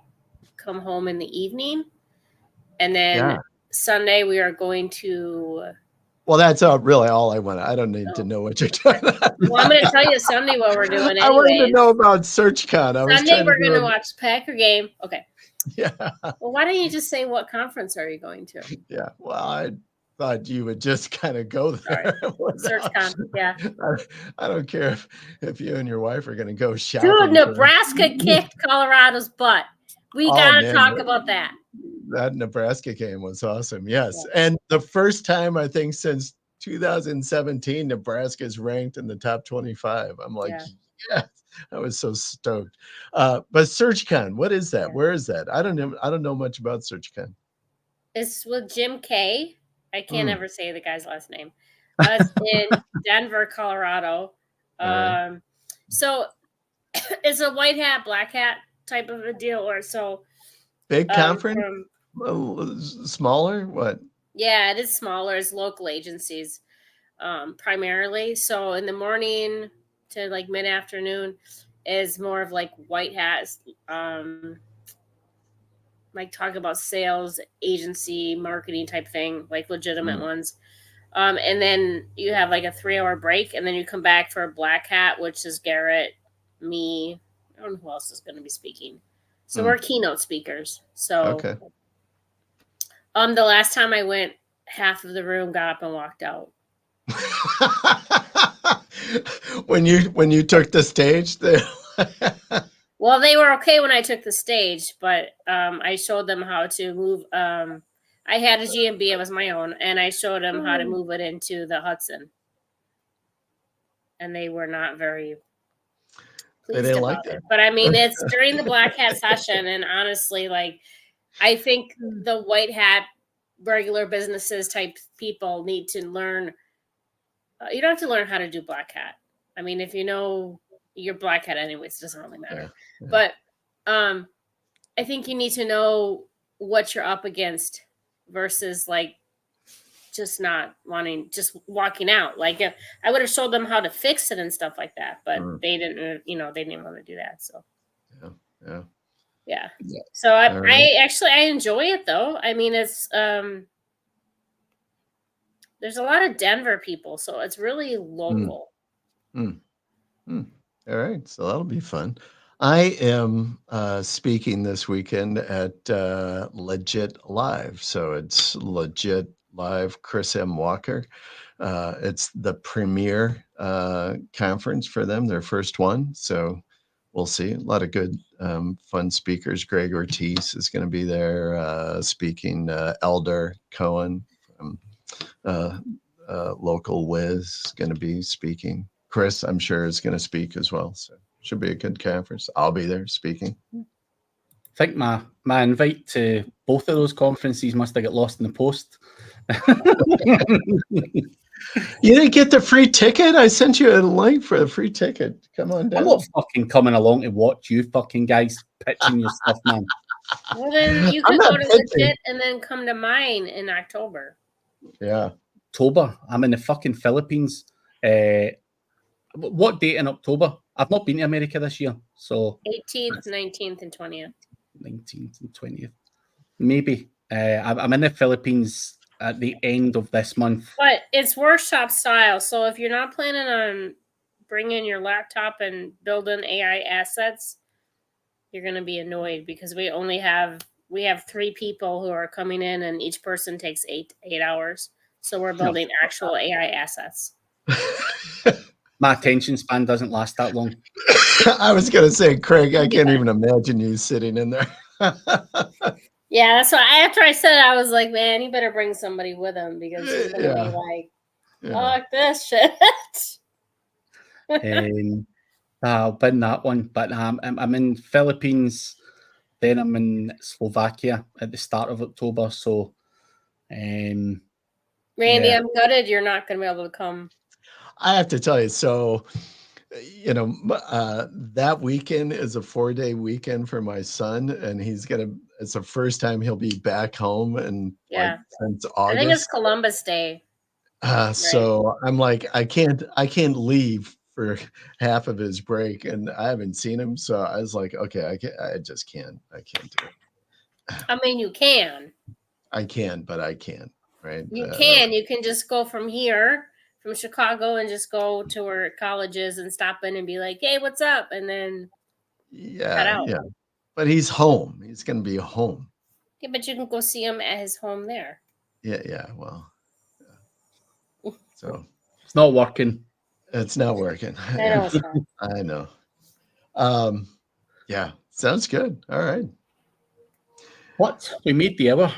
come home in the evening, and then Yeah. Sunday we are going to. Well, that's really all I want. I don't need to Oh, know what you're doing. well, I'm going to tell you Sunday what we're doing, I wanted to anyways. know about SearchCon. I was Sunday trying to we're going to do watch Packer game. Okay. Yeah. Well, why don't you just say what conference are you going to? Yeah. Well, I thought you would just kind of go Sorry. there. without- SearchCon. Yeah. I don't care if you and your wife are going to go Dude, shopping. Nebraska kicked Colorado's butt. We Oh, got to man, talk about that. that Nebraska game was awesome. Yes. Yeah. And the first time, I think, since 2017, Nebraska is ranked in the top 25. I'm like, Yeah. yes, I was so stoked. But SearchCon, what is that? Yeah. Where is that? I don't know much about SearchCon. It's with Jim K. I can't Mm. ever say the guy's last name. It's in Denver, Colorado. All right. So it's a white hat, black hat type of a deal, or so. Big conference? From, Smaller? What? yeah, it is smaller. It's local agencies, primarily. So in the morning to like mid afternoon is more of like white hats, like talk about sales, agency, marketing type thing, like legitimate ones. And then you have like a 3-hour break, and then you come back for a black hat, which is Garrett, me. I don't know who else is going to be speaking. So we're keynote speakers. So Okay. the last time I went, half of the room got up and walked out. when you took the stage, Well, they were okay when I took the stage, but I showed them how to move. I had a GMB, it was my own, and I showed them how to move it into the Hudson. And they were not very pleased about it. But I mean, it's during the black hat session, and honestly, like, I think the white hat regular businesses type people need to learn. You don't have to learn how to do black hat. I mean, if you know your black hat anyways, it doesn't really matter. Yeah. But I think you need to know what you're up against versus like just not wanting, just walking out. Like if I would have showed them how to fix it and stuff like that, but they didn't, they didn't want to do that. So yeah. So I enjoy it though. I mean, it's there's a lot of Denver people, so it's really local. All right, so that'll be fun. I am speaking this weekend at Legit Live. So it's Legit Live, Chris M. Walker. It's the premier conference for them, their first one. So we'll see. A lot of good, fun speakers. Greg Ortiz is going to be there speaking. Elder Cohen from Local Wiz is going to be speaking. Chris, I'm sure, is going to speak as well. So should be a good conference. I'll be there speaking. I think my invite to both of those conferences must have got lost in the post. You didn't get the free ticket? I sent you a link for the free ticket. Come on down. I'm not fucking coming along to watch you fucking guys pitching your stuff, man. Well, then you could go to Legit and then come to mine in October. Yeah. October. I'm in the fucking Philippines. What date in October? I've not been to America this year, so 18th, 19th, and 20th. 19th and 20th, maybe. I'm in the Philippines at the end of this month. But it's workshop style, so if you're not planning on bringing your laptop and building AI assets, you're going to be annoyed because we have 3 people who are coming in, and each person takes 8 hours. So we're building actual AI assets. My attention span doesn't last that long. I was going to say, Craig, I can't even imagine you sitting in there. Yeah, that's why after I said it, I was like, man, he better bring somebody with him because he's gonna be like, fuck this shit. I'll bin that one. But I'm in Philippines, then I'm in Slovakia at the start of October. So, Randy, yeah. I'm gutted you're not gonna be able to come. I have to tell you, so that weekend is a 4-day weekend for my son, and it's the first time he'll be back home and since August. I think it's Columbus Day. So I'm like, I can't leave for half of his break, and I haven't seen him. So I was like, okay, I can't do it. I mean, you can. I can, but I can't, right? You can just go from Chicago, and just go to where college is and stop in and be like, hey, what's up? And then cut out. Yeah. But he's home. He's going to be home. Yeah, but you can go see him at his home there. Yeah. Well, so it's not working. It's not working. I know it's not. I know. Yeah, sounds good. All right. What? We made the hour.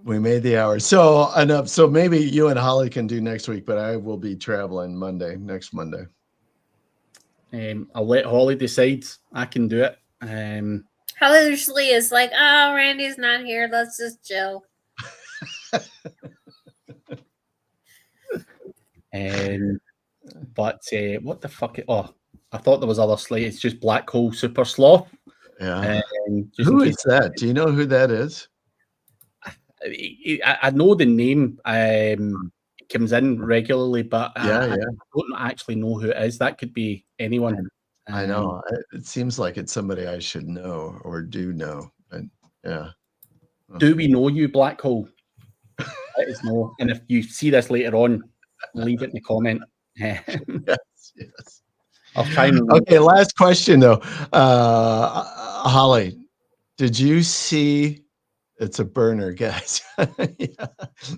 We made the hour. So enough. So maybe you and Holly can do next week, but I will be traveling next Monday. I'll let Holly decide. I can do it. Holly usually is like, oh, Randy's not here. Let's just chill. But what the fuck? I thought there was other slate. It's just Black Hole Super Sloth. Yeah. Who is that? Do you know who that is? I know the name. It comes in regularly, but I don't actually know who it is. That could be anyone. I know. It seems like it's somebody I should know or do know. But yeah. Do we know you, Black Hole? Let us know. And if you see this later on, leave it in the comment. Yes. I'll try and Okay, last question though. Holly, did you see? It's a burner, guys. Yeah,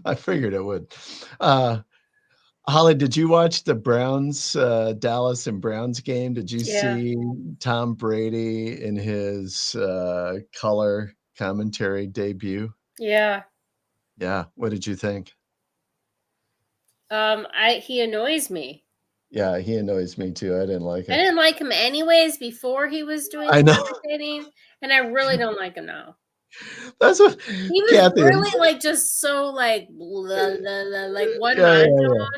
I figured it would. Holly, did you watch the Browns, Dallas and Browns game? Did you see Tom Brady in his color commentary debut? Yeah. Yeah. What did you think? He annoys me. Yeah, he annoys me too. I didn't like him. I didn't like him anyways before he was doing commentating, and I really don't like him now. That's what he was really like, just so like blah, blah, blah, like one monotone.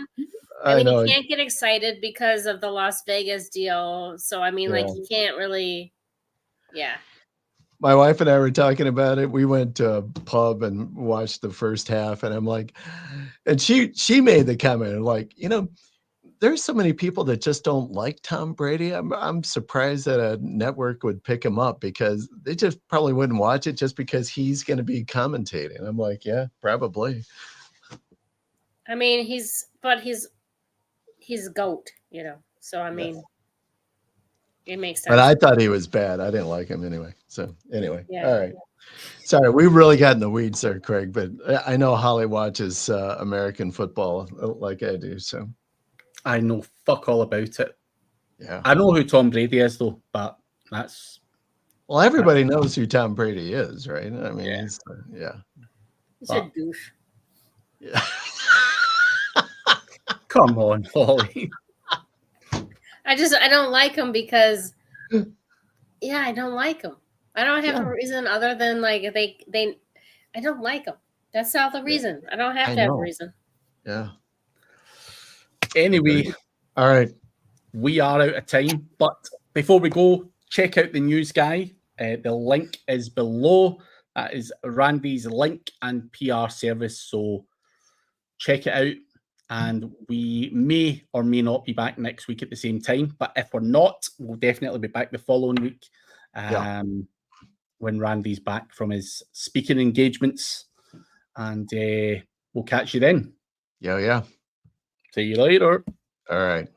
I mean, he can't get excited because of the Las Vegas deal. So I mean, like, he can't really. Yeah. My wife and I were talking about it. We went to a pub and watched the first half, and I'm like, and she made the comment like, there's so many people that just don't like Tom Brady. I'm surprised that a network would pick him up because they just probably wouldn't watch it just because he's going to be commentating. I'm like, yeah, probably. I mean, he's a GOAT, So I mean, it makes sense. But I thought he was bad. I didn't like him anyway. So anyway, all right. Sorry, we really got in the weeds there, Craig. But I know Holly watches American football like I do. So. I know fuck all about it. Yeah. I know who Tom Brady is, though, but that's... Well, everybody knows who Tom Brady is, right? I mean, he's a douche. Yeah. Come on, Holly. I don't like him because, I don't like him. I don't have a reason other than, like, I don't like him. That's not the reason. I don't have to have a reason. Yeah. Anyway, all right, we are out of time. But before we go, check out the news guy. The link is below. That is Randy's link and PR service. So check it out. And we may or may not be back next week at the same time. But if we're not, we'll definitely be back the following week when Randy's back from his speaking engagements. And we'll catch you then. Yeah. See you later. All right.